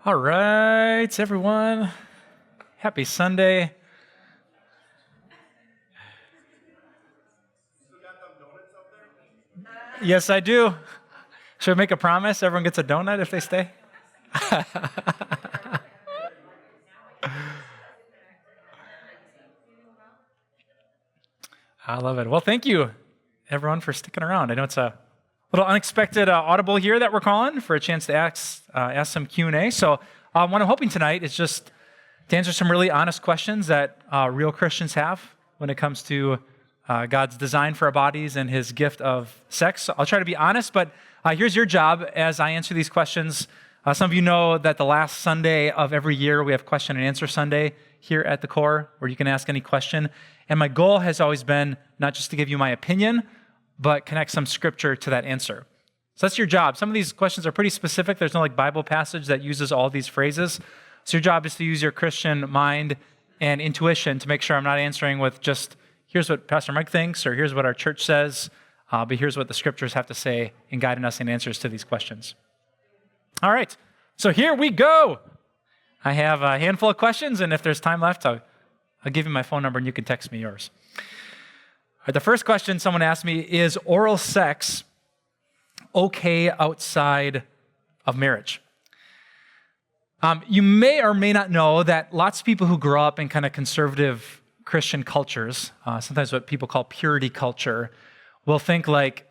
All right, everyone. Happy Sunday. Yes, I do. Should we make a promise? Everyone gets a donut if they stay? I love it. Well, thank you, everyone, for sticking around. I know it's a little unexpected audible here that we're calling for a chance to ask some Q&A. So what I'm hoping tonight is just to answer some really honest questions that real Christians have when it comes to God's design for our bodies and his gift of sex. So I'll try to be honest, but here's your job as I answer these questions. Some of you know that the last Sunday of every year, we have Question and Answer Sunday here at the Core, where you can ask any question. And my goal has always been not just to give you my opinion, but connect some scripture to that answer. So that's your job. Some of these questions are pretty specific. There's no Bible passage that uses all these phrases. So your job is to use your Christian mind and intuition to make sure I'm not answering with just, here's what Pastor Mike thinks, or here's what our church says, but here's what the scriptures have to say in guiding us in answers to these questions. All right, so here we go. I have a handful of questions, and if there's time left, I'll give you my phone number and you can text me yours. All right, the first question someone asked me is oral sex okay outside of marriage? You may or may not know that lots of people who grow up in kind of conservative Christian cultures, sometimes what people call purity culture, will think like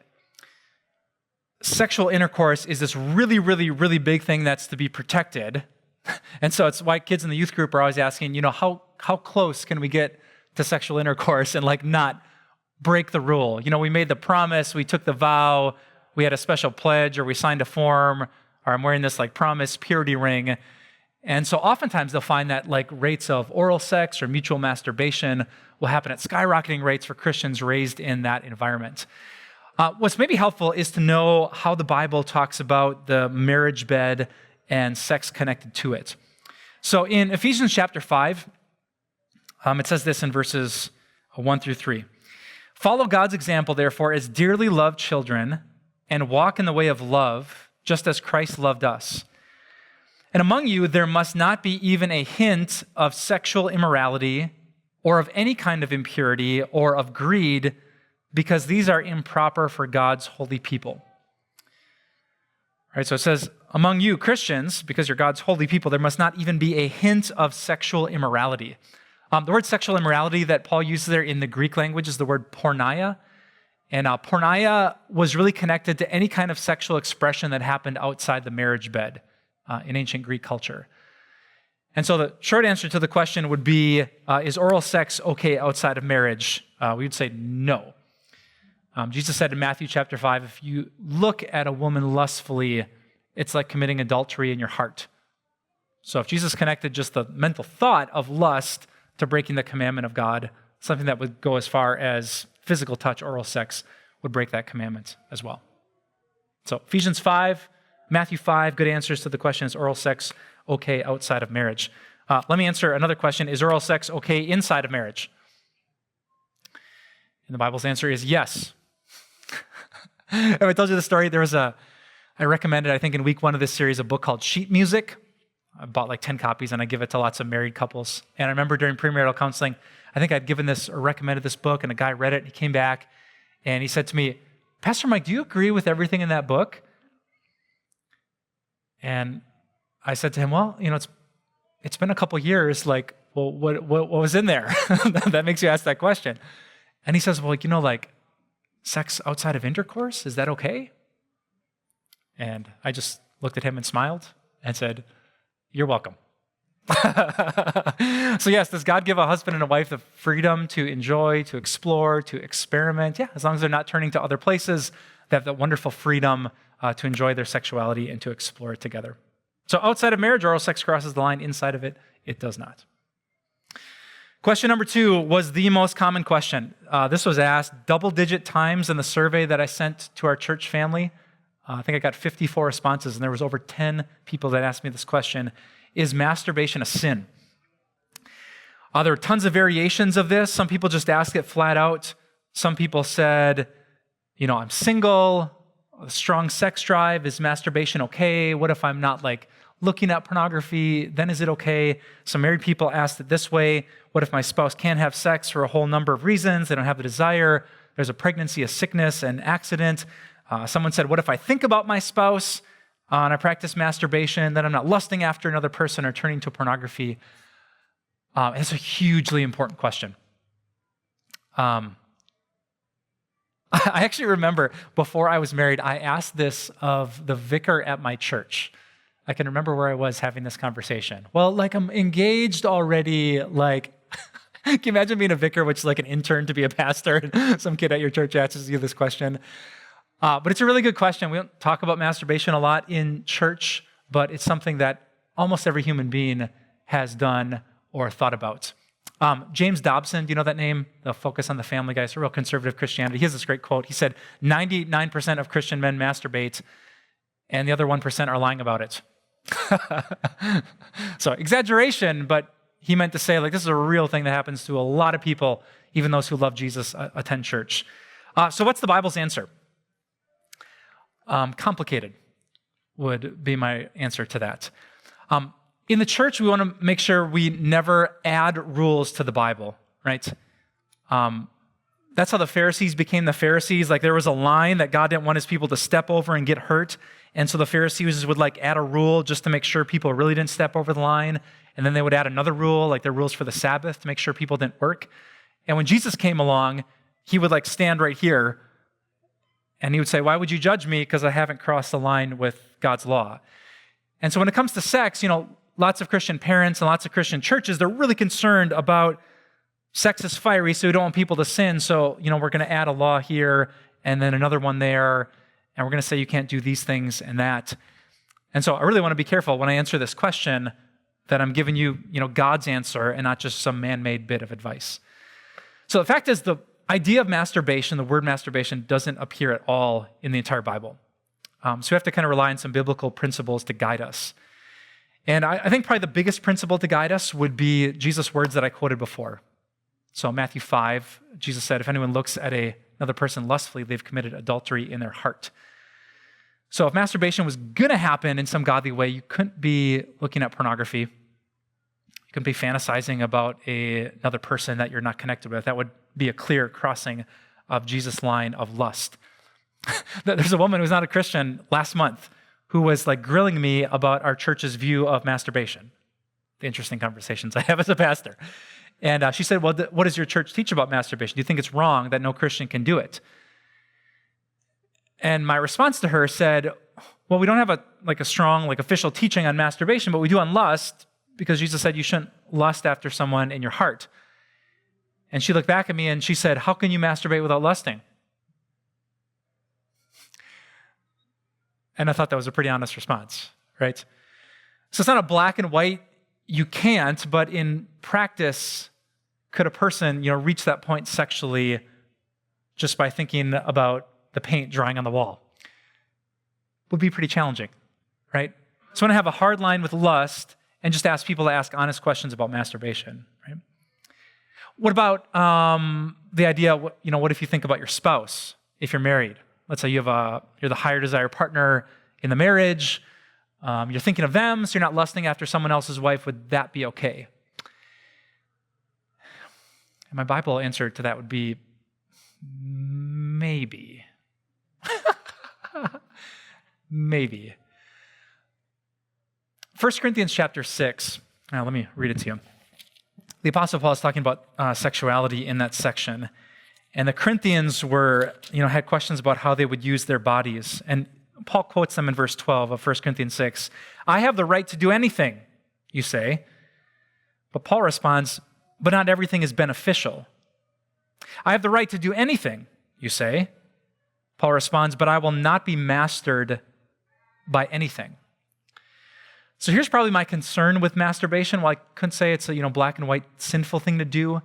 sexual intercourse is this really, really, really big thing that's to be protected. And so it's why kids in the youth group are always asking, how close can we get to sexual intercourse and not break the rule? We made the promise, we took the vow, we had a special pledge, or we signed a form, or I'm wearing this promise purity ring. And so oftentimes they'll find that rates of oral sex or mutual masturbation will happen at skyrocketing rates for Christians raised in that environment. What's maybe helpful is to know how the Bible talks about the marriage bed and sex connected to it. So in Ephesians chapter 5, it says this in verses 1 through 3. Follow God's example, therefore, as dearly loved children, and walk in the way of love, just as Christ loved us. And among you, there must not be even a hint of sexual immorality or of any kind of impurity or of greed, because these are improper for God's holy people. All right, so it says, among you Christians, because you're God's holy people, there must not even be a hint of sexual immorality. The word sexual immorality that Paul uses there in the Greek language is the word porneia. And porneia was really connected to any kind of sexual expression that happened outside the marriage bed in ancient Greek culture. And so the short answer to the question would be, is oral sex okay outside of marriage? We would say no. Jesus said in Matthew chapter 5, if you look at a woman lustfully, it's like committing adultery in your heart. So if Jesus connected just the mental thought of lust to breaking the commandment of God, something that would go as far as physical touch, oral sex, would break that commandment as well. So Ephesians 5, Matthew 5, good answers to the question, is oral sex okay outside of marriage? Let me answer another question, is oral sex okay inside of marriage? And the Bible's answer is yes. If I told you the story, I recommended, I think in week 1 of this series, a book called Sheet Music. I bought 10 copies and I give it to lots of married couples. And I remember during premarital counseling, I think I'd given this or recommended this book, and a guy read it and he came back and he said to me, Pastor Mike, do you agree with everything in that book? And I said to him, well, it's been a couple years, what was in there? That makes you ask that question. And he says, well, sex outside of intercourse, is that okay? And I just looked at him and smiled and said, you're welcome. So yes, does God give a husband and a wife the freedom to enjoy, to explore, to experiment? Yeah, as long as they're not turning to other places, they have that wonderful freedom to enjoy their sexuality and to explore it together. So outside of marriage, oral sex crosses the line. Inside of it, it does not. Question number 2 was the most common question. This was asked double-digit times in the survey that I sent to our church family. I think I got 54 responses, and there was over 10 people that asked me this question. Is masturbation a sin? There are tons of variations of this. Some people just ask it flat out. Some people said, I'm single, a strong sex drive. Is masturbation okay? What if I'm not looking at pornography, then is it okay? Some married people asked it this way: what if my spouse can't have sex for a whole number of reasons? They don't have the desire. There's a pregnancy, a sickness, an accident. Someone said, what if I think about my spouse and I practice masturbation, then I'm not lusting after another person or turning to pornography? It's a hugely important question. I actually remember before I was married, I asked this of the vicar at my church. I can remember where I was having this conversation. Well, like, I'm engaged already, like, can you imagine being a vicar, which is like an intern to be a pastor, and some kid at your church asks you this question? But it's a really good question. We don't talk about masturbation a lot in church, but it's something that almost every human being has done or thought about. James Dobson, do you know that name? The Focus on the Family guy. It's a real conservative Christianity. He has this great quote. He said, 99% of Christian men masturbate, and the other 1% are lying about it. So exaggeration, but he meant to say, like, this is a real thing that happens to a lot of people, even those who love Jesus attend church. So what's the Bible's answer? Complicated would be my answer to that. In the church, we want to make sure we never add rules to the Bible, right? That's how the Pharisees became the Pharisees. Like, there was a line that God didn't want his people to step over and get hurt. And so the Pharisees would like add a rule just to make sure people really didn't step over the line. And then they would add another rule, like their rules for the Sabbath, to make sure people didn't work. And when Jesus came along, he would like stand right here and he would say, why would you judge me? Because I haven't crossed the line with God's law. And so when it comes to sex, lots of Christian parents and lots of Christian churches, they're really concerned about sex is fiery, so we don't want people to sin. So, we're going to add a law here and then another one there, and we're going to say you can't do these things and that. And so I really want to be careful when I answer this question that I'm giving you, God's answer and not just some man-made bit of advice. So the fact is, the idea of masturbation, the word masturbation, doesn't appear at all in the entire Bible. So we have to kind of rely on some biblical principles to guide us. And I think probably the biggest principle to guide us would be Jesus' words that I quoted before. So Matthew 5, Jesus said, if anyone looks at another person lustfully, they've committed adultery in their heart. So if masturbation was going to happen in some godly way, you couldn't be looking at pornography. You couldn't be fantasizing about another person that you're not connected with. That would be a clear crossing of Jesus' line of lust. There's a woman who's not a Christian last month who was like grilling me about our church's view of masturbation. The interesting conversations I have as a pastor. And she said, well, what does your church teach about masturbation? Do you think it's wrong that no Christian can do it? And my response to her said, well, we don't have a strong official teaching on masturbation, but we do on lust, because Jesus said you shouldn't lust after someone in your heart. And she looked back at me and she said, how can you masturbate without lusting? And I thought that was a pretty honest response, right? So it's not a black and white, you can't, but in practice, could a person, reach that point sexually just by thinking about the paint drying on the wall? Would be pretty challenging, right? So I want to have a hard line with lust and just ask people to ask honest questions about masturbation, right? What about the idea, what if you think about your spouse, if you're married? Let's say you're the higher desire partner in the marriage. You're thinking of them, so you're not lusting after someone else's wife. Would that be okay? And my Bible answer to that would be maybe. Maybe. 1 Corinthians chapter 6. Now, let me read it to you. The Apostle Paul is talking about sexuality in that section. And the Corinthians had questions about how they would use their bodies. And Paul quotes them in verse 12 of 1 Corinthians 6. I have the right to do anything, you say. But Paul responds, but not everything is beneficial. I have the right to do anything, you say. Paul responds, but I will not be mastered by anything. So here's probably my concern with masturbation. While I couldn't say it's a black and white sinful thing to do,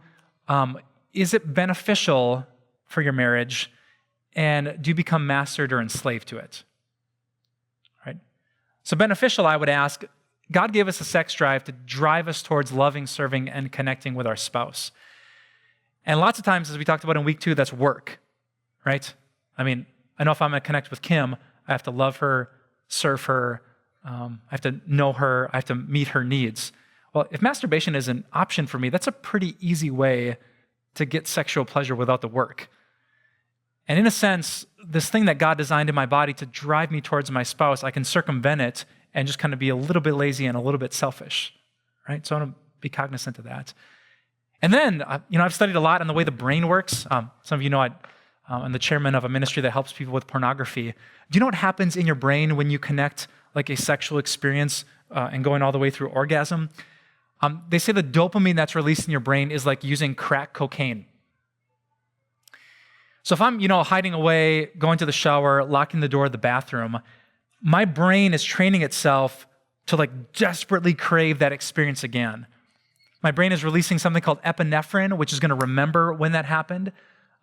is it beneficial for your marriage? And do you become mastered or enslaved to it? Right? So beneficial, I would ask, God gave us a sex drive to drive us towards loving, serving, and connecting with our spouse. And lots of times, as we talked about in week 2, that's work, right? I know if I'm going to connect with Kim, I have to love her, serve her, I have to know her. I have to meet her needs. Well, if masturbation is an option for me, that's a pretty easy way to get sexual pleasure without the work. And in a sense, this thing that God designed in my body to drive me towards my spouse, I can circumvent it and just kind of be a little bit lazy and a little bit selfish, right? So I want to be cognizant of that. And then, I've studied a lot on the way the brain works. Some of you know I'm the chairman of a ministry that helps people with pornography. Do you know what happens in your brain when you connect like a sexual experience and going all the way through orgasm? They say the dopamine that's released in your brain is like using crack cocaine. So if I'm, hiding away, going to the shower, locking the door of the bathroom, my brain is training itself to like desperately crave that experience again. My brain is releasing something called epinephrine, which is going to remember when that happened.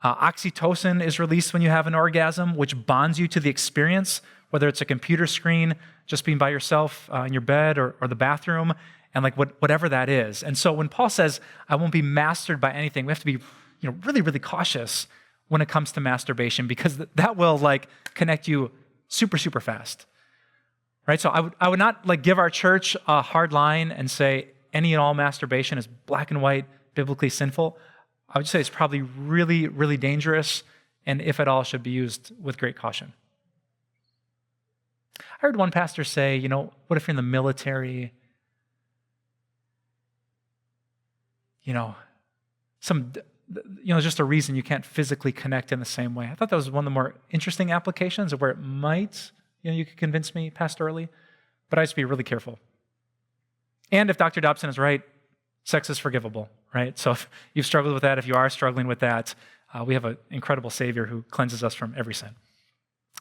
Oxytocin is released when you have an orgasm, which bonds you to the experience, whether it's a computer screen, just being by yourself in your bed or the bathroom, and like whatever that is. And so when Paul says, I won't be mastered by anything, we have to be really, really cautious when it comes to masturbation, because that will like connect you super, super fast. Right? So I would not like give our church a hard line and say any and all masturbation is black and white, biblically sinful. I would say it's probably really, really dangerous, and if at all, should be used with great caution. I heard one pastor say, what if you're in the military? Just a reason you can't physically connect in the same way. I thought that was one of the more interesting applications of where it might, you could convince me pastorally, but I just be really careful. And if Dr. Dobson is right, sex is forgivable, right? So if you've struggled with that, if you are struggling with that, we have an incredible Savior who cleanses us from every sin.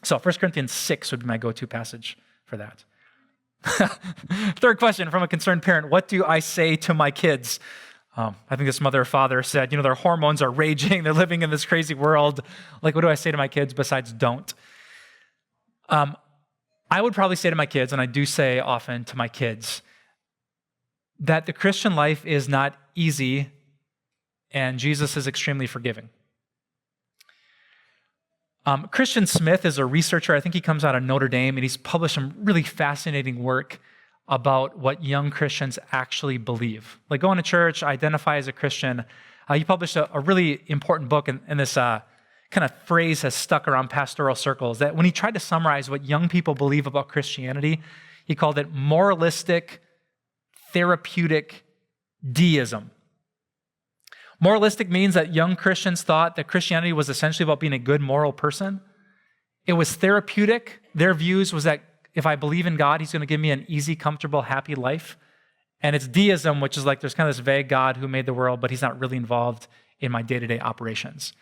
So 1 Corinthians 6 would be my go-to passage for that. Third question from a concerned parent: what do I say to my kids? I think this mother or father said, their hormones are raging. They're living in this crazy world. Like, what do I say to my kids besides don't? I would probably say to my kids, and I do say often to my kids, that the Christian life is not easy and Jesus is extremely forgiving. Christian Smith is a researcher. I think he comes out of Notre Dame, and he's published some really fascinating work about what young Christians actually believe. Like going to church, identify as a Christian. He published a really important book, and this kind of phrase has stuck around pastoral circles, that when he tried to summarize what young people believe about Christianity, he called it moralistic, therapeutic deism. Moralistic means that young Christians thought that Christianity was essentially about being a good moral person. It was therapeutic. Their views was that if I believe in God, he's going to give me an easy, comfortable, happy life. And it's deism, which is like there's kind of this vague God who made the world, but he's not really involved in my day-to-day operations.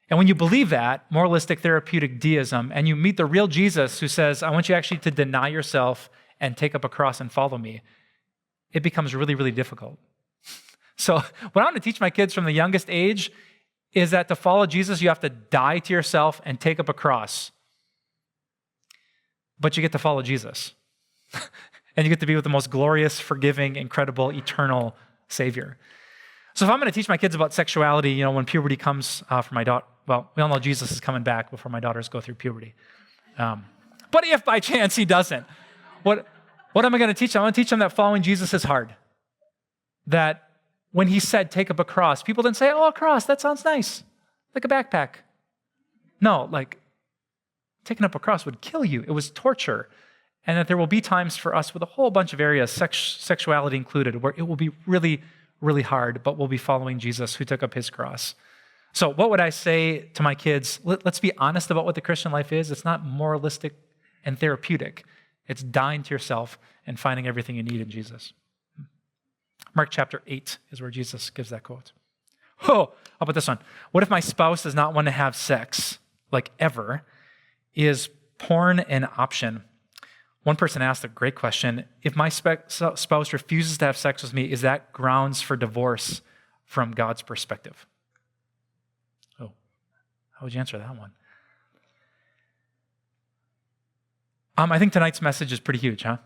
And when you believe that, moralistic, therapeutic deism, and you meet the real Jesus who says, I want you actually to deny yourself and take up a cross and follow me, it becomes really, really difficult. So what I want to teach my kids from the youngest age is that to follow Jesus, you have to die to yourself and take up a cross. But you get to follow Jesus. And you get to be with the most glorious, forgiving, incredible, eternal Savior. So if I'm going to teach my kids about sexuality, when puberty comes for my daughter, well, we all know Jesus is coming back before my daughters go through puberty. But if by chance he doesn't, what am I going to teach them? I'm going to teach them that following Jesus is hard. That when he said, take up a cross, people didn't say, oh, a cross, that sounds nice, like a backpack. No, like taking up a cross would kill you. It was torture. And that there will be times for us with a whole bunch of areas, sexuality included, where it will be really, really hard, but we'll be following Jesus who took up his cross. So what would I say to my kids? Let's be honest about what the Christian life is. It's not moralistic and therapeutic. It's dying to yourself and finding everything you need in Jesus. Mark chapter 8 is where Jesus gives that quote. Oh, how about this one? What if my spouse does not want to have sex, like ever? Is porn an option? One person asked a great question. If my spouse refuses to have sex with me, is that grounds for divorce from God's perspective? Oh, how would you answer that one? I think tonight's message is pretty huge, huh?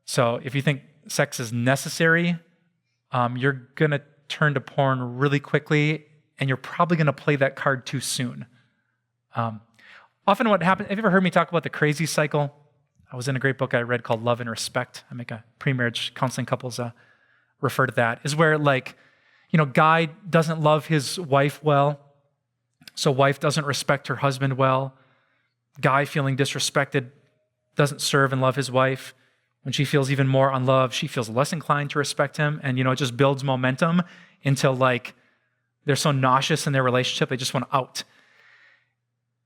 So if you think sex is necessary, you're going to turn to porn really quickly, and you're probably going to play that card too soon. Often what happens, have you ever heard me talk about the crazy cycle? I was in a great book I read called Love and Respect. I make a pre-marriage counseling couples refer to that, is where guy doesn't love his wife well, so wife doesn't respect her husband well. Guy feeling disrespected doesn't serve and love his wife. When she feels even more unloved, she feels less inclined to respect him. And, it just builds momentum until they're so nauseous in their relationship, they just want out.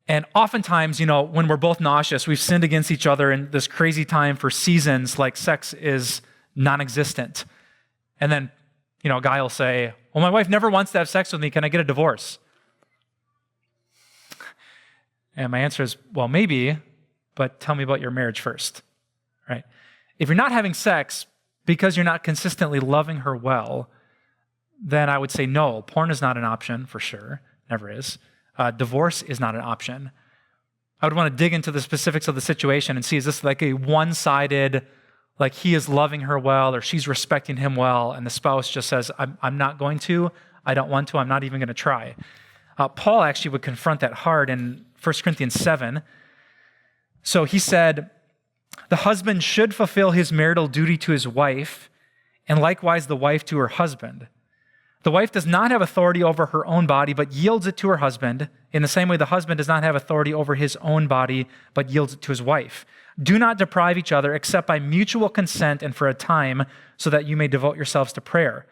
And oftentimes, when we're both nauseous, we've sinned against each other in this crazy time for seasons, sex is non-existent. And then, a guy will say, well, my wife never wants to have sex with me. Can I get a divorce? And my answer is, well, maybe, but tell me about your marriage first, right? If you're not having sex because you're not consistently loving her well, then I would say no, porn is not an option for sure, never is. Divorce is not an option. I would want to dig into the specifics of the situation and see, is this a one-sided, he is loving her well or she's respecting him well, and the spouse just says, I'm not going to, I don't want to, I'm not even going to try. Paul actually would confront that hard in 1 Corinthians 7. So he said, the husband should fulfill his marital duty to his wife, and likewise the wife to her husband. The wife does not have authority over her own body, but yields it to her husband. In the same way, the husband does not have authority over his own body, but yields it to his wife. Do not deprive each other except by mutual consent and for a time, so that you may devote yourselves to prayer.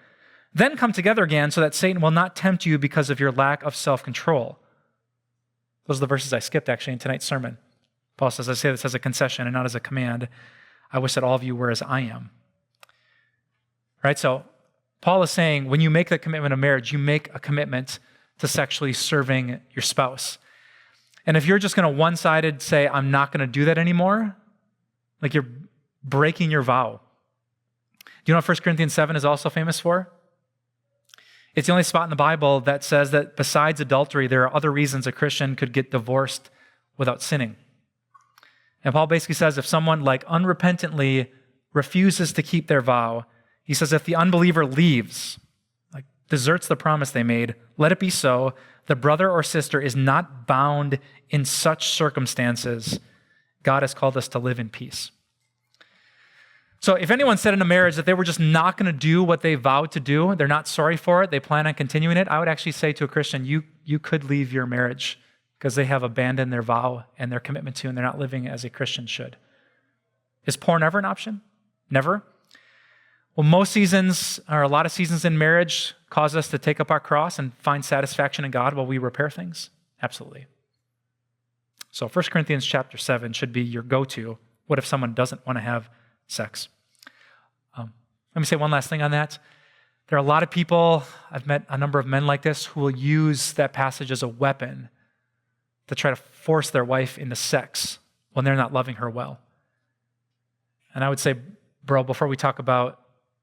Then come together again so that Satan will not tempt you because of your lack of self-control. Those are the verses I skipped actually in tonight's sermon. Paul says, I say this as a concession and not as a command. I wish that all of you were as I am. Right? So Paul is saying when you make the commitment of marriage, you make a commitment to sexually serving your spouse. And if you're just going to one-sided say, I'm not going to do that anymore, you're breaking your vow. Do you know what 1 Corinthians 7 is also famous for? It's the only spot in the Bible that says that besides adultery, there are other reasons a Christian could get divorced without sinning. And Paul basically says if someone unrepentantly refuses to keep their vow, he says if the unbeliever leaves, deserts the promise they made, let it be so. The brother or sister is not bound in such circumstances. God has called us to live in peace. So if anyone said in a marriage that they were just not going to do what they vowed to do, they're not sorry for it, they plan on continuing it, I would actually say to a Christian, you could leave your marriage because they have abandoned their vow and their commitment to, and they're not living as a Christian should. Is porn ever an option? Never. Well, most seasons, or a lot of seasons in marriage, cause us to take up our cross and find satisfaction in God while we repair things? Absolutely. So 1 Corinthians chapter 7 should be your go-to. What if someone doesn't want to have sex? Let me say one last thing on that. There are a lot of people, I've met a number of men like this, who will use that passage as a weapon to try to force their wife into sex when they're not loving her well. And I would say, bro, before we talk about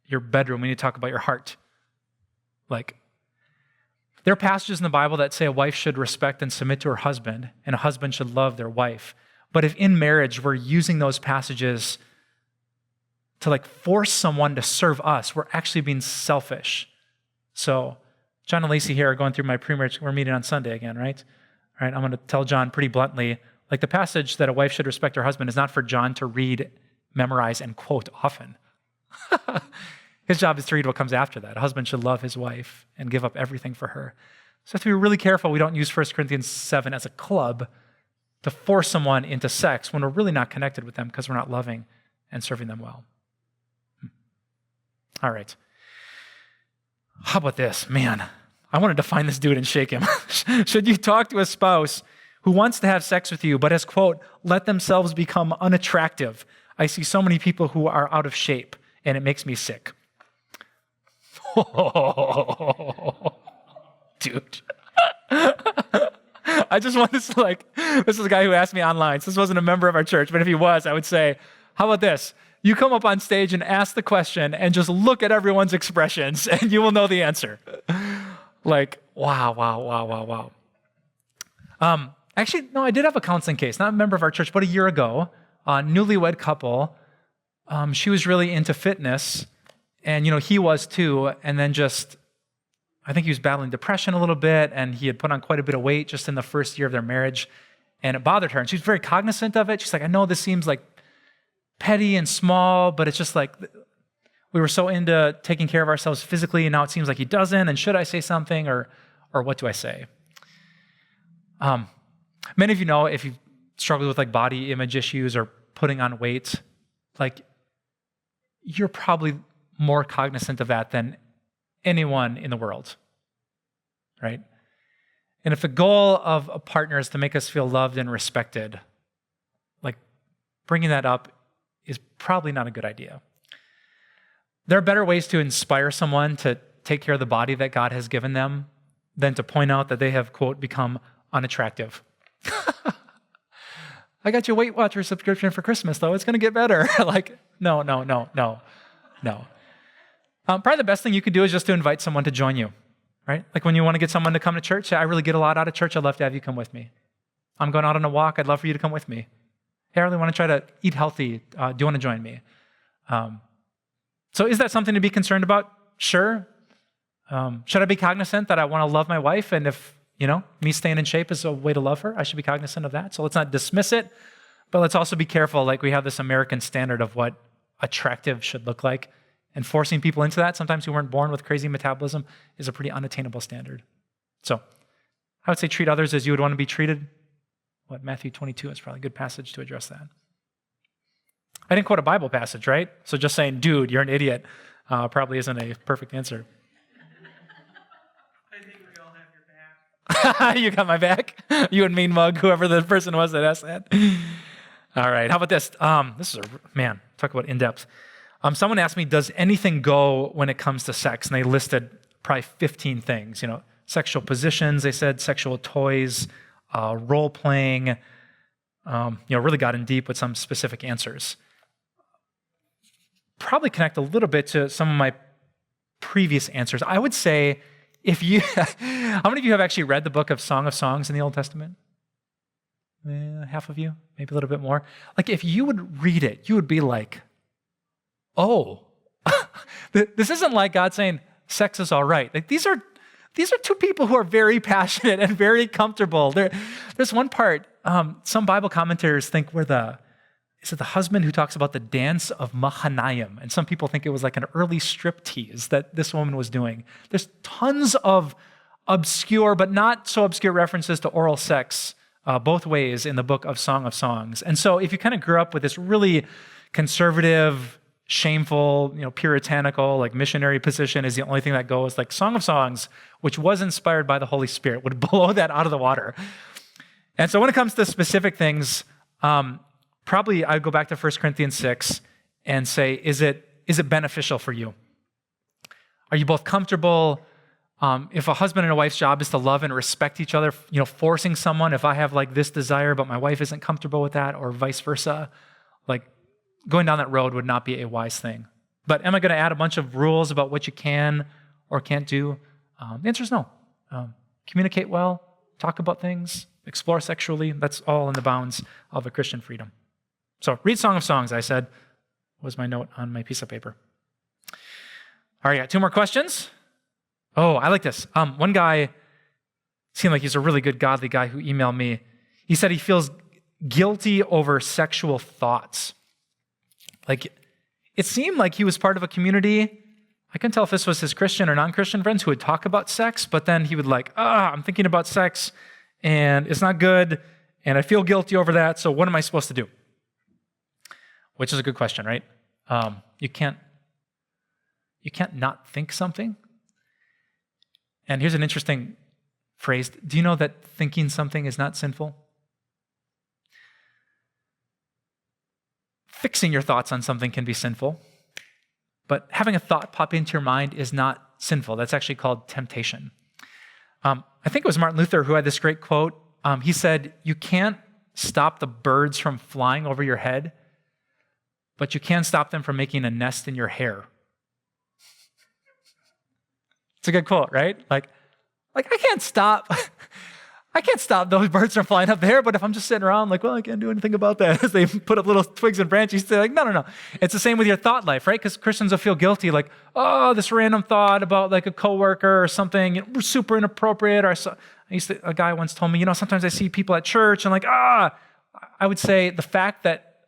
your bedroom, we need to talk about your heart. There are passages in the Bible that say a wife should respect and submit to her husband, and a husband should love their wife. But if in marriage we're using those passages to force someone to serve us, we're actually being selfish. So John and Lacey here are going through my pre-marriage, we're meeting on Sunday again, right? All right, I'm going to tell John pretty bluntly, the passage that a wife should respect her husband is not for John to read, memorize, and quote often. His job is to read what comes after that. A husband should love his wife and give up everything for her. So we have to be really careful we don't use 1 Corinthians 7 as a club to force someone into sex when we're really not connected with them because we're not loving and serving them well. All right. How about this? Man, I wanted to find this dude and shake him. Should you talk to a spouse who wants to have sex with you but has, quote, let themselves become unattractive? I see so many people who are out of shape, and it makes me sick. Dude. I just want this this is a guy who asked me online. So this wasn't a member of our church, but if he was, I would say, how about this? You come up on stage and ask the question and just look at everyone's expressions and you will know the answer. Wow. Actually, no, I did have a counseling case, not a member of our church, but a year ago, a newlywed couple. She was really into fitness, and he was too, and then I think he was battling depression a little bit, and he had put on quite a bit of weight just in the first year of their marriage, and it bothered her, and she was very cognizant of it. She's like, I know this seems like petty and small, but it's just like we were so into taking care of ourselves physically, and now it seems like he doesn't, and should I say something, or what do I say? Many of you know, if you've struggled with like body image issues or putting on weight, like you're probably more cognizant of that than anyone in the world, right? And if the goal of a partner is to make us feel loved and respected, like bringing that up is probably not a good idea. There are better ways to inspire someone to take care of the body that God has given them than to point out that they have, quote, become unattractive. I got you a Weight Watchers subscription for Christmas, though. It's going to get better. Like, no. Probably the best thing you could do is just to invite someone to join you, right? Like when you want to get someone to come to church, say, I really get a lot out of church. I'd love to have you come with me. I'm going out on a walk. I'd love for you to come with me. Hey, I really want to try to eat healthy. Do you want to join me? So is that something to be concerned about? Sure. Should I be cognizant that I want to love my wife? And if, me staying in shape is a way to love her, I should be cognizant of that. So let's not dismiss it, but let's also be careful. Like we have this American standard of what attractive should look like, and forcing people into that, sometimes who weren't born with crazy metabolism, is a pretty unattainable standard. So I would say treat others as you would want to be treated. Matthew 22 is probably a good passage to address that. I didn't quote a Bible passage, right? So just saying, dude, you're an idiot, probably isn't a perfect answer. I think we all have your back. You got my back? You and Mean Mug, whoever the person was that asked that. All right, how about this? This is talk about in-depth. Someone asked me, does anything go when it comes to sex? And they listed probably 15 things, sexual positions, they said sexual toys, role-playing, really got in deep with some specific answers. Probably connect a little bit to some of my previous answers. I would say, how many of you have actually read the book of Song of Songs in the Old Testament? Half of you, maybe a little bit more. Like if you would read it, you would be like, oh, this isn't like God saying sex is all right. Like these are two people who are very passionate and very comfortable. There's one part, some Bible commentators think is it the husband who talks about the dance of Mahanaim? And some people think it was like an early striptease that this woman was doing. There's tons of obscure, but not so obscure references to oral sex both ways in the book of Song of Songs. And so if you kind of grew up with this really conservative, shameful, puritanical, like missionary position is the only thing that goes, like Song of Songs, which was inspired by the Holy Spirit, would blow that out of the water. And so when it comes to specific things, probably I'd go back to 1 Corinthians 6 and say, is it beneficial for you? Are you both comfortable? If a husband and a wife's job is to love and respect each other, forcing someone, if I have like this desire, but my wife isn't comfortable with that, or vice versa, like going down that road would not be a wise thing. But am I going to add a bunch of rules about what you can or can't do? The answer is no. Communicate well, talk about things, explore sexually. That's all in the bounds of a Christian freedom. So read Song of Songs, I said, was my note on my piece of paper. All right, got 2 more questions. Oh, I like this. One guy seemed like he's a really good godly guy who emailed me. He said he feels guilty over sexual thoughts. Like, it seemed like he was part of a community. I couldn't tell if this was his Christian or non-Christian friends who would talk about sex, but then he would I'm thinking about sex, and it's not good, and I feel guilty over that, so what am I supposed to do? Which is a good question, right? You can't not think something. And here's an interesting phrase. Do you know that thinking something is not sinful? Fixing your thoughts on something can be sinful, but having a thought pop into your mind is not sinful. That's actually called temptation. I think it was Martin Luther who had this great quote. He said, you can't stop the birds from flying over your head, but you can stop them from making a nest in your hair. It's a good quote, right? Like I can't stop those birds from flying up there, but if I'm just sitting around like, well, I can't do anything about that, as they put up little twigs and branches, they're like, no. It's the same with your thought life, right? Because Christians will feel guilty, like, oh, this random thought about like a coworker or something, super inappropriate. Or a guy once told me, sometimes I see people at church and like, I would say the fact that,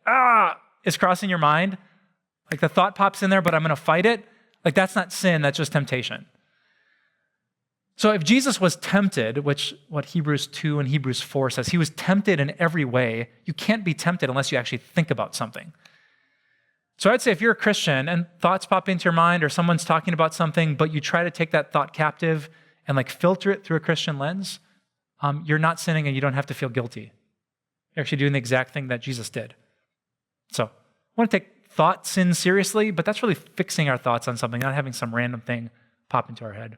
is crossing your mind, like the thought pops in there, but I'm going to fight it, like that's not sin, that's just temptation. So if Jesus was tempted, which what Hebrews 2 and Hebrews 4 says, he was tempted in every way, you can't be tempted unless you actually think about something. So I'd say if you're a Christian and thoughts pop into your mind or someone's talking about something, but you try to take that thought captive and like filter it through a Christian lens, you're not sinning and you don't have to feel guilty. You're actually doing the exact thing that Jesus did. So I want to take thought sin seriously, but that's really fixing our thoughts on something, not having some random thing pop into our head.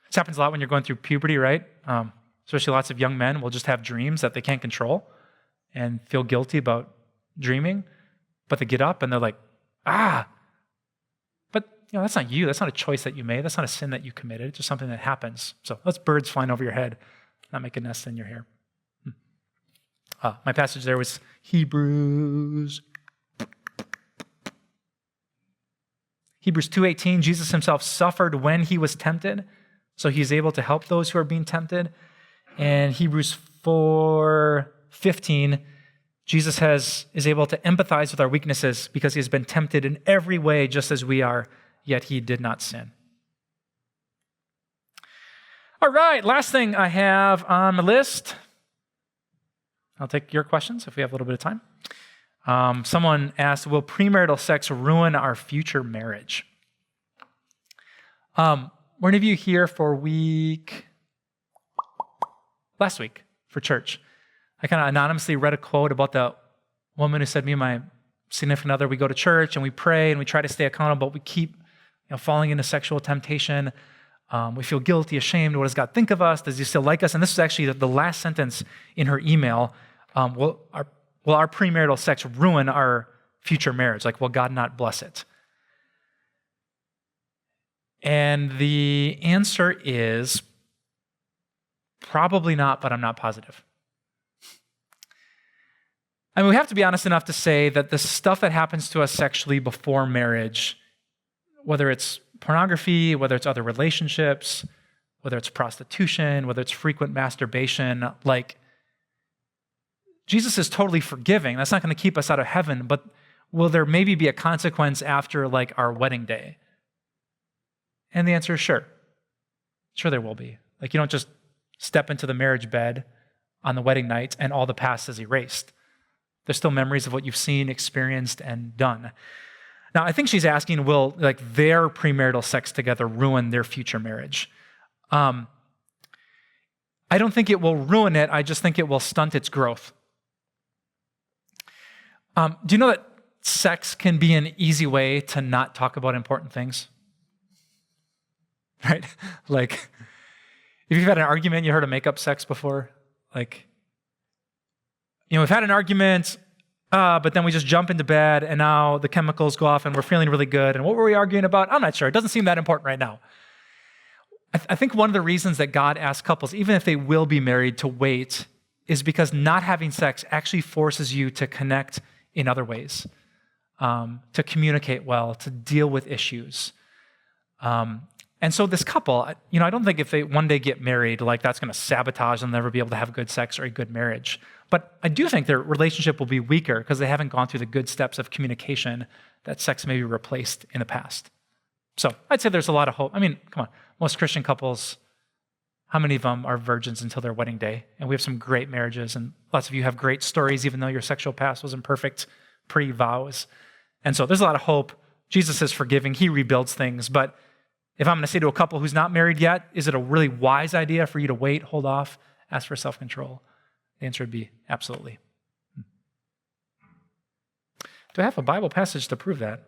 This happens a lot when you're going through puberty, right? Especially lots of young men will just have dreams that they can't control and feel guilty about dreaming, but they get up and they're like, but that's not you. That's not a choice that you made. That's not a sin that you committed. It's just something that happens. So that's birds flying over your head, not make a nest in your hair. My passage there was Hebrews 2:18. Jesus himself suffered when he was tempted, so he's able to help those who are being tempted. And Hebrews 4:15, Jesus is able to empathize with our weaknesses because he has been tempted in every way just as we are, yet he did not sin. All right, last thing I have on the list. I'll take your questions if we have a little bit of time. Someone asked, will premarital sex ruin our future marriage? Were any of you here for last week for church? I kind of anonymously read a quote about the woman who said, me and my significant other, we go to church and we pray and we try to stay accountable, but we keep falling into sexual temptation. We feel guilty, ashamed. What does God think of us? Does he still like us? And this is actually the last sentence in her email. Will our premarital sex ruin our future marriage? Like, will God not bless it? And the answer is probably not, but I'm not positive. I mean, we have to be honest enough to say that the stuff that happens to us sexually before marriage, whether it's pornography, whether it's other relationships, whether it's prostitution, whether it's frequent masturbation, like Jesus is totally forgiving. That's not going to keep us out of heaven, but will there maybe be a consequence after like our wedding day? And the answer is sure. Sure there will be. Like you don't just step into the marriage bed on the wedding night and all the past is erased. There's still memories of what you've seen, experienced, and done. Now, I think she's asking, will like their premarital sex together ruin their future marriage? I don't think it will ruin it. I just think it will stunt its growth. Do you know that sex can be an easy way to not talk about important things? Right? Like, if you've had an argument, you heard of make-up sex before? Like, we've had an argument, but then we just jump into bed and now the chemicals go off and we're feeling really good. And what were we arguing about? I'm not sure. It doesn't seem that important right now. I think one of the reasons that God asks couples, even if they will be married, to wait is because not having sex actually forces you to connect in other ways, to communicate well, to deal with issues. And so this couple, I don't think if they one day get married, like that's going to sabotage them, never be able to have good sex or a good marriage. But I do think their relationship will be weaker because they haven't gone through the good steps of communication that sex maybe replaced in the past. So I'd say there's a lot of hope. I mean, come on, most Christian couples, how many of them are virgins until their wedding day? And we have some great marriages, and lots of you have great stories, even though your sexual past wasn't perfect pre-vows. And so there's a lot of hope. Jesus is forgiving. He rebuilds things. But if I'm going to say to a couple who's not married yet, is it a really wise idea for you to wait, hold off, ask for self-control? The answer would be absolutely. Do I have a Bible passage to prove that?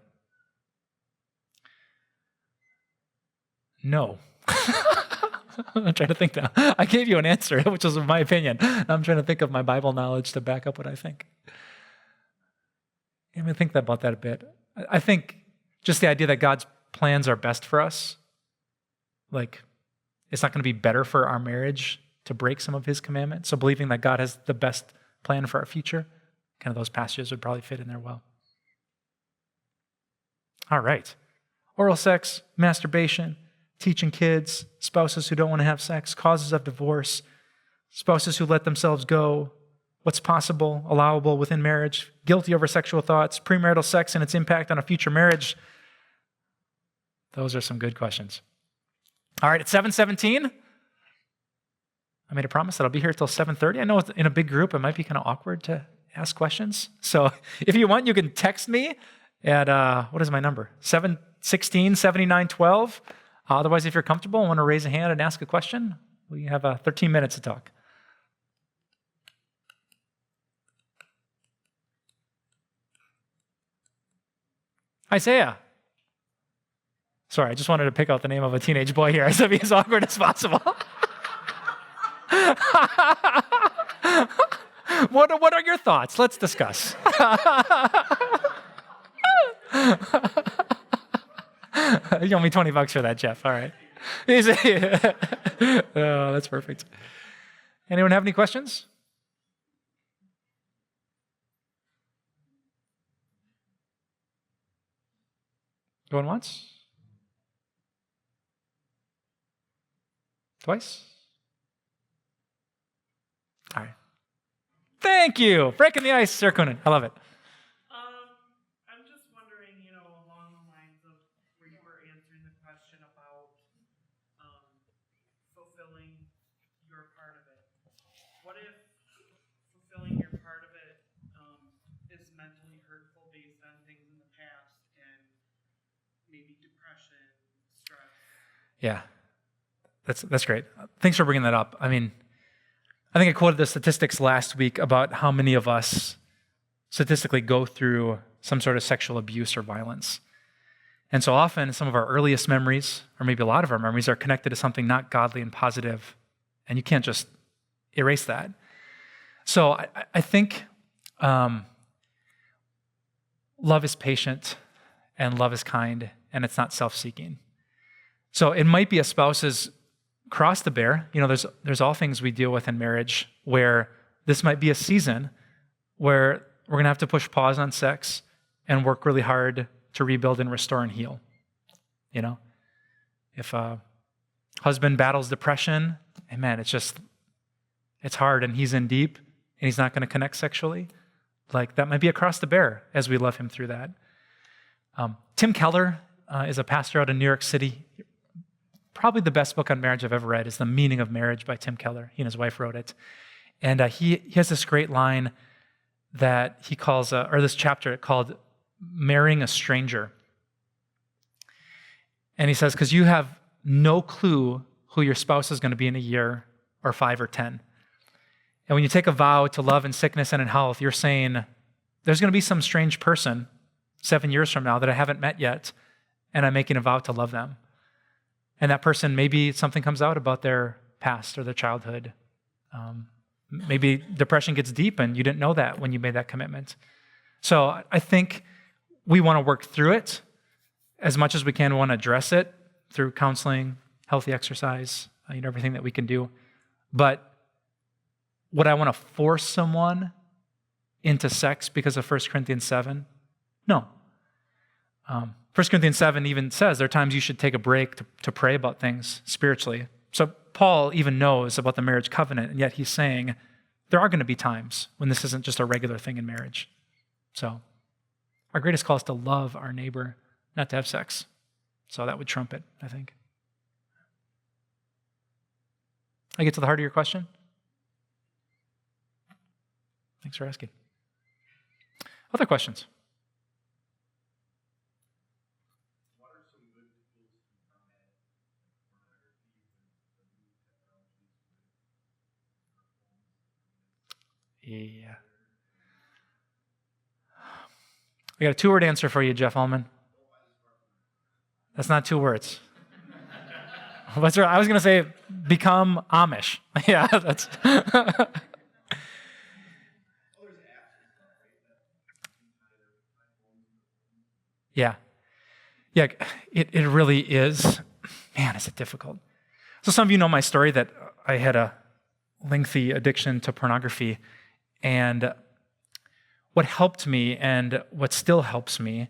No. I'm trying to think now. I gave you an answer, which was my opinion. I'm trying to think of my Bible knowledge to back up what I think. I'm going to think about that a bit. I think just the idea that God's plans are best for us, like it's not going to be better for our marriage to break some of his commandments. So believing that God has the best plan for our future, kind of those passages would probably fit in there well. All right. Oral sex, masturbation, teaching kids, spouses who don't want to have sex, causes of divorce, spouses who let themselves go, what's possible, allowable within marriage, guilty over sexual thoughts, premarital sex and its impact on a future marriage. Those are some good questions. All right, it's 7:17. I made a promise that I'll be here till 7:30. I know in a big group, it might be kind of awkward to ask questions. So if you want, you can text me at, what is my number? 716-7912. Otherwise, if you're comfortable and want to raise a hand and ask a question, we have 13 minutes to talk. Isaiah. Sorry, I just wanted to pick out the name of a teenage boy here to be as awkward as possible. What are your thoughts? Let's discuss. You owe me $20 for that, Jeff. All right. Oh, that's perfect. Anyone have any questions? Going once? Twice? All right. Thank you. Breaking the ice, Sir Coonan. I love it. I'm just wondering, along the lines of where you were answering the question about fulfilling your part of it. What if fulfilling your part of it is mentally hurtful based on things in the past and maybe depression, stress? Yeah, that's great. Thanks for bringing that up. I mean, I think I quoted the statistics last week about how many of us statistically go through some sort of sexual abuse or violence. And so often some of our earliest memories, or maybe a lot of our memories, are connected to something not godly and positive, and you can't just erase that. So I think love is patient and love is kind, and it's not self-seeking. So it might be a spouse's cross to bear. There's all things we deal with in marriage where this might be a season where we're going to have to push pause on sex and work really hard to rebuild and restore and heal. If a husband battles depression, and man, it's hard and he's in deep and he's not going to connect sexually, like that might be a cross to bear as we love him through that. Tim Keller is a pastor out in New York City. Probably the best book on marriage I've ever read is The Meaning of Marriage by Tim Keller. He and his wife wrote it. And he has this great line that he calls, or this chapter called Marrying a Stranger. And he says, because you have no clue who your spouse is going to be in a year or 5 or 10. And when you take a vow to love in sickness and in health, you're saying, there's going to be some strange person 7 years from now that I haven't met yet, and I'm making a vow to love them. And that person, maybe something comes out about their past or their childhood. Maybe depression gets deep and you didn't know that when you made that commitment. So I think we want to work through it as much as we can. We want to address it through counseling, healthy exercise, everything that we can do. But would I want to force someone into sex because of 1 Corinthians 7? No. 1 Corinthians 7 even says there are times you should take a break to pray about things spiritually. So Paul even knows about the marriage covenant, and yet he's saying there are going to be times when this isn't just a regular thing in marriage. So our greatest call is to love our neighbor, not to have sex. So that would trump it, I think. I get to the heart of your question? Thanks for asking. Other questions? Yeah. I got a 2-word answer for you, Jeff Ullman. That's not 2 words. What's right? I was going to say, become Amish. Yeah, that's. Yeah. Yeah, it really is. Man, is it difficult. So some of you know my story that I had a lengthy addiction to pornography. And what helped me and what still helps me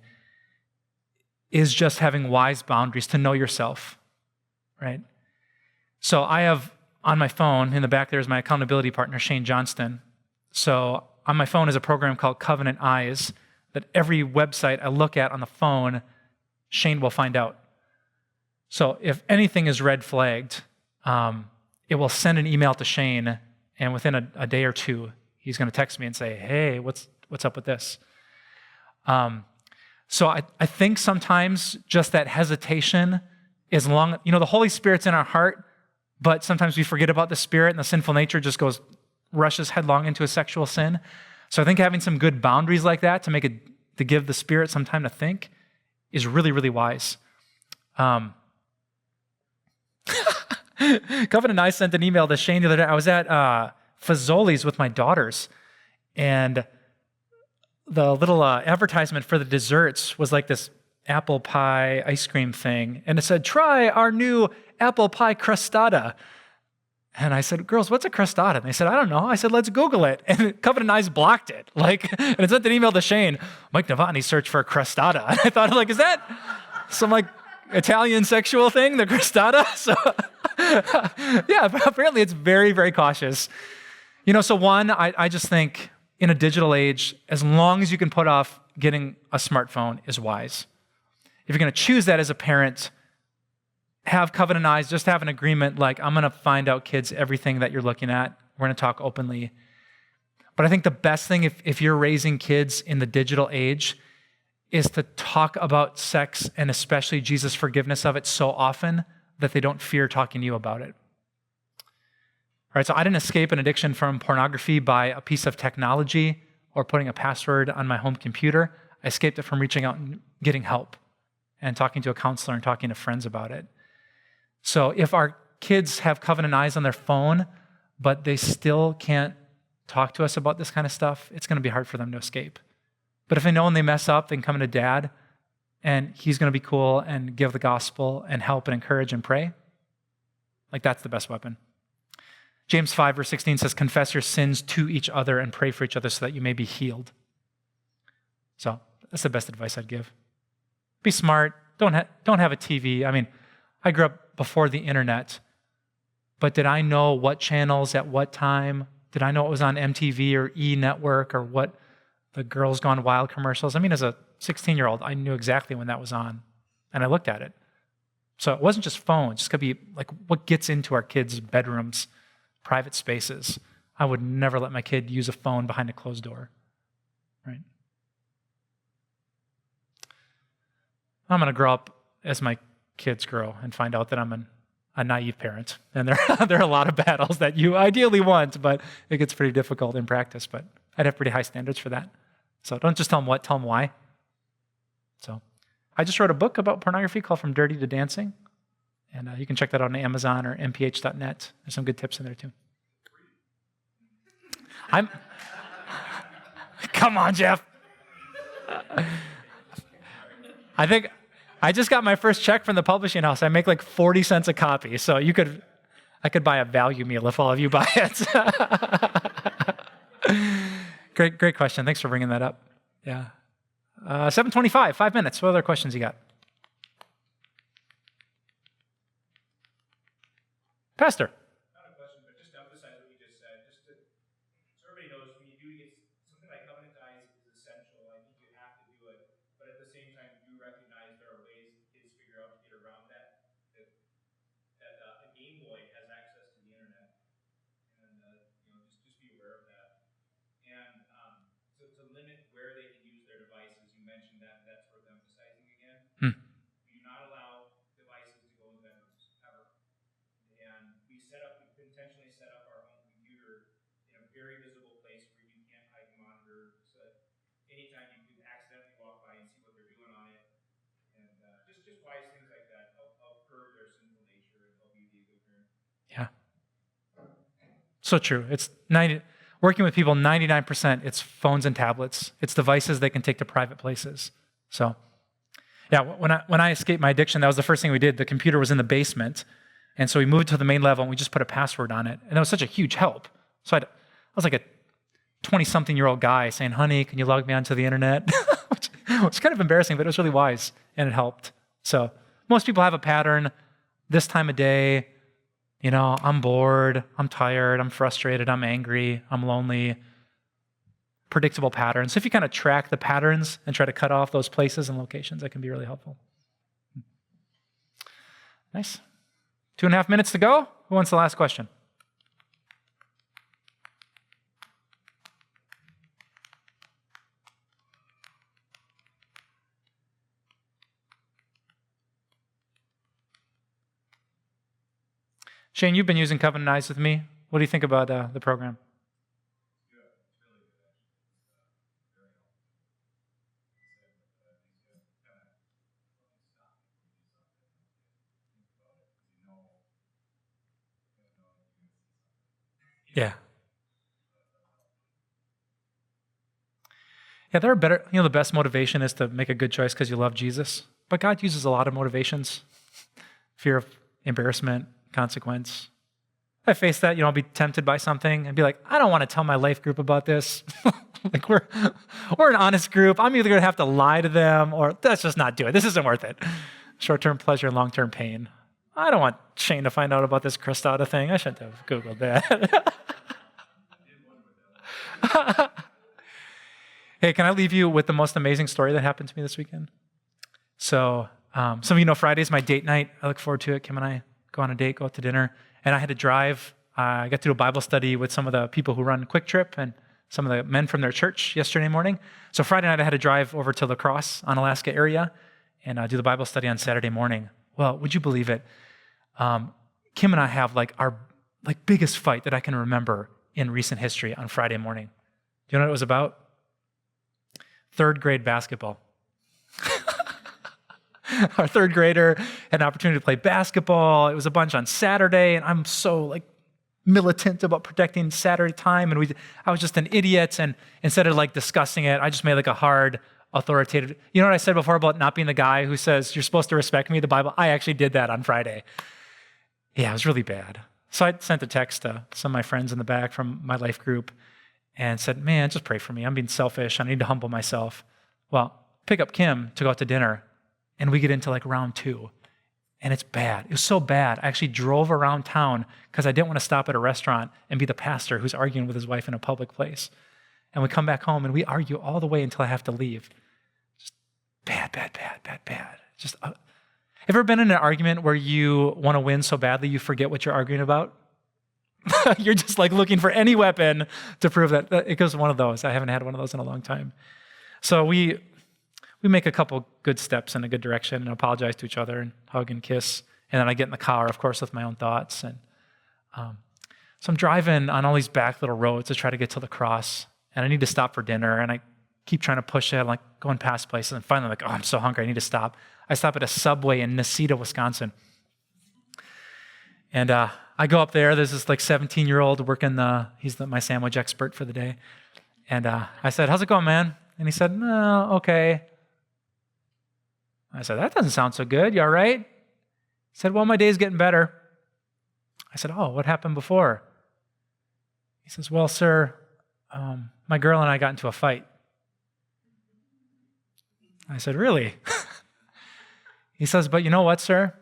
is just having wise boundaries to know yourself, right? So I have on my phone, in the back there's my accountability partner, Shane Johnston. So on my phone is a program called Covenant Eyes that every website I look at on the phone, Shane will find out. So if anything is red flagged, it will send an email to Shane, and within a day or two, he's going to text me and say, hey, what's up with this? So I think sometimes just that hesitation is the Holy Spirit's in our heart, but sometimes we forget about the Spirit, and the sinful nature just rushes headlong into a sexual sin. So I think having some good boundaries like that to give the Spirit some time to think is really, really wise. Covenant and I sent an email to Shane the other day. I was at Fazoli's with my daughters, and the little advertisement for the desserts was like this apple pie ice cream thing, and it said, try our new apple pie crustada. And I said, girls, what's a crustada? And they said, I don't know. I said, let's Google it. And Covenant Eyes blocked it. And it sent an email to Shane, Mike Novotny searched for a crustada. And I thought, is that some Italian sexual thing, the crustada? So yeah, apparently it's very, very cautious. So one, I just think in a digital age, as long as you can put off getting a smartphone is wise. If you're going to choose that as a parent, have Covenant Eyes, just have an agreement I'm going to find out, kids, everything that you're looking at. We're going to talk openly. But I think the best thing if you're raising kids in the digital age is to talk about sex and especially Jesus' forgiveness of it so often that they don't fear talking to you about it. All right, so I didn't escape an addiction from pornography by a piece of technology or putting a password on my home computer. I escaped it from reaching out and getting help and talking to a counselor and talking to friends about it. So if our kids have Covenant Eyes on their phone, but they still can't talk to us about this kind of stuff, it's going to be hard for them to escape. But if they know when they mess up, they can come to Dad, and he's going to be cool and give the gospel and help and encourage and pray. That's the best weapon. James 5, verse 16 says, confess your sins to each other and pray for each other so that you may be healed. So that's the best advice I'd give. Be smart. Don't have a TV. I grew up before the internet, but did I know what channels at what time? Did I know what was on MTV or E! Network or what the Girls Gone Wild commercials? As a 16-year-old, I knew exactly when that was on, and I looked at it. So it wasn't just phones. It could be what gets into our kids' bedrooms, private spaces. I would never let my kid use a phone behind a closed door, right? I'm going to grow up as my kids grow and find out that I'm a naive parent. And there are a lot of battles that you ideally want, but it gets pretty difficult in practice. But I'd have pretty high standards for that. So don't just tell them what, tell them why. So I just wrote a book about pornography called From Dirty to Dancing. And you can check that out on Amazon or mph.net. There's some good tips in there too. Come on, Jeff. I think I just got my first check from the publishing house. I make 40 cents a copy. So I could buy a value meal if all of you buy it. Great question. Thanks for bringing that up. Yeah. 7:25, 5 minutes. What other questions you got? Pastor. Not a question, but just to emphasize what you just said, so everybody knows when you do get something like Covenant Eyes is essential. I think you have to do it, but at the same time, you recognize there are ways kids figure out to get around that. That a Game Boy has access to the internet, and just be aware of that. And so to limit where they can use their devices, you mentioned that's worth emphasizing again. We do not allow devices to go in bedrooms ever. And we intentionally set up our home computer in a very visible place where you can't hide the monitor, so that anytime you could accidentally walk by and see what they're doing on it. And just wise things like that help curb their sinful nature and help you be a good parent. Yeah. So true. It's working with people, 99%, it's phones and tablets. It's devices they can take to private places. So, yeah, when I escaped my addiction, that was the first thing we did. The computer was in the basement, and so we moved to the main level, and we just put a password on it, and that was such a huge help. So I was like a 20-something-year-old guy saying, honey, can you log me onto the internet? which was kind of embarrassing, but it was really wise, and it helped. So most people have a pattern. This time of day, I'm bored, I'm tired, I'm frustrated, I'm angry, I'm lonely. predictable patterns. So if you kind of track the patterns and try to cut off those places and locations, that can be really helpful. Nice. 2.5 minutes to go. Who wants the last question? Shane, you've been using Covenant Eyes with me. What do you think about the program? Yeah. Yeah, there are better, the best motivation is to make a good choice because you love Jesus. But God uses a lot of motivations. Fear of embarrassment, consequence. I face that, I'll be tempted by something and be like, I don't want to tell my life group about this. Like we're an honest group. I'm either going to have to lie to them or let's just not do it. This isn't worth it. Short-term pleasure and long-term pain. I don't want Shane to find out about this crostata thing. I shouldn't have Googled that. Hey, can I leave you with the most amazing story that happened to me this weekend? So some of you know Friday is my date night. I look forward to it. Kim and I go on a date, go out to dinner. And I had to drive. I got to do a Bible study with some of the people who run Quick Trip and some of the men from their church yesterday morning. So Friday night I had to drive over to La Crosse on Alaska area and do the Bible study on Saturday morning. Well, would you believe it? Kim and I have our biggest fight that I can remember in recent history on Friday morning. Do you know what it was about? 3rd grade basketball. Our 3rd grader had an opportunity to play basketball. It was a bunch on Saturday, and I'm so militant about protecting Saturday time, and I was just an idiot, and instead of discussing it, I just made a hard, authoritative, you know what I said before about not being the guy who says, you're supposed to respect me, the Bible? I actually did that on Friday. Yeah, it was really bad. So I sent a text to some of my friends in the back from my life group and said, man, just pray for me. I'm being selfish. I need to humble myself. Well, pick up Kim to go out to dinner, and we get into round 2, and it's bad. It was so bad. I actually drove around town because I didn't want to stop at a restaurant and be the pastor who's arguing with his wife in a public place. And we come back home, and we argue all the way until I have to leave. Just bad. Just, ever been in an argument where you want to win so badly you forget what you're arguing about? You're just looking for any weapon to prove that. It goes one of those. I haven't had one of those in a long time. So we make a couple good steps in a good direction and apologize to each other and hug and kiss. And then I get in the car, of course, with my own thoughts. And so I'm driving on all these back little roads to try to get to La Crosse. And I need to stop for dinner. And I keep trying to push it, going past places. And finally, oh, I'm so hungry, I need to stop. I stop at a Subway in Necedah, Wisconsin. And I go up there. There's this 17-year-old working he's my sandwich expert for the day. And I said, how's it going, man? And he said, no, okay. I said, that doesn't sound so good. You all right? He said, well, my day's getting better. I said, oh, what happened before? He says, well, sir, my girl and I got into a fight. I said, really? He says, but you know what, sir?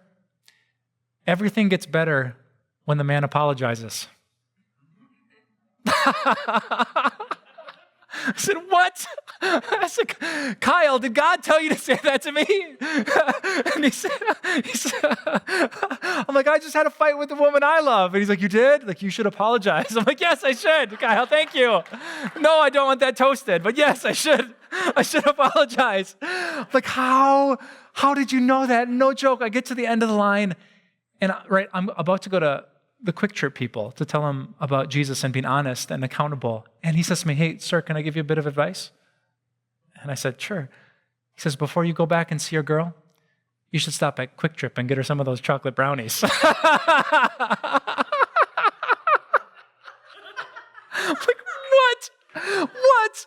Everything gets better when the man apologizes. I said, what? I said, Kyle, did God tell you to say that to me? And he said, I'm I just had a fight with the woman I love. And he's like, you did? You should apologize. I'm like, yes, I should. Kyle, thank you. No, I don't want that toasted, but yes, I should. I should apologize. I'm how did you know that? No joke. I get to the end of the line, and I'm about to go to the Quick Trip people to tell them about Jesus and being honest and accountable. And he says to me, hey, sir, can I give you a bit of advice? And I said, sure. He says, before you go back and see your girl, you should stop at Quick Trip and get her some of those chocolate brownies. I'm what?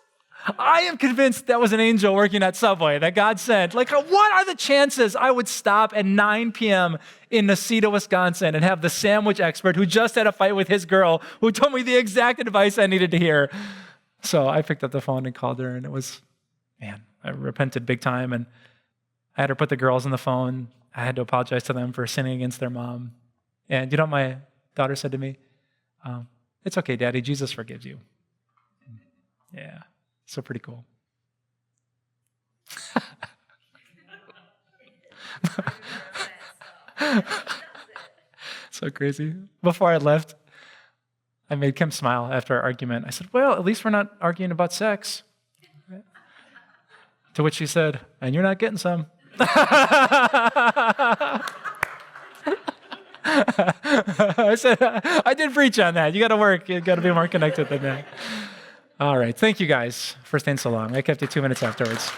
I am convinced that was an angel working at Subway that God sent. What are the chances I would stop at 9 p.m. in Necedah, Wisconsin and have the sandwich expert who just had a fight with his girl who told me the exact advice I needed to hear? So I picked up the phone and called her, and it was, man, I repented big time, and I had her put the girls on the phone. I had to apologize to them for sinning against their mom. And you know what my daughter said to me? It's okay, Daddy, Jesus forgives you. Yeah. So pretty cool. So crazy. Before I left, I made Kim smile after our argument. I said, well, at least we're not arguing about sex. To which she said, and you're not getting some. I said, I did preach on that. You got to work. You got to be more connected than that. All right. Thank you guys for staying so long. I kept you 2 minutes afterwards.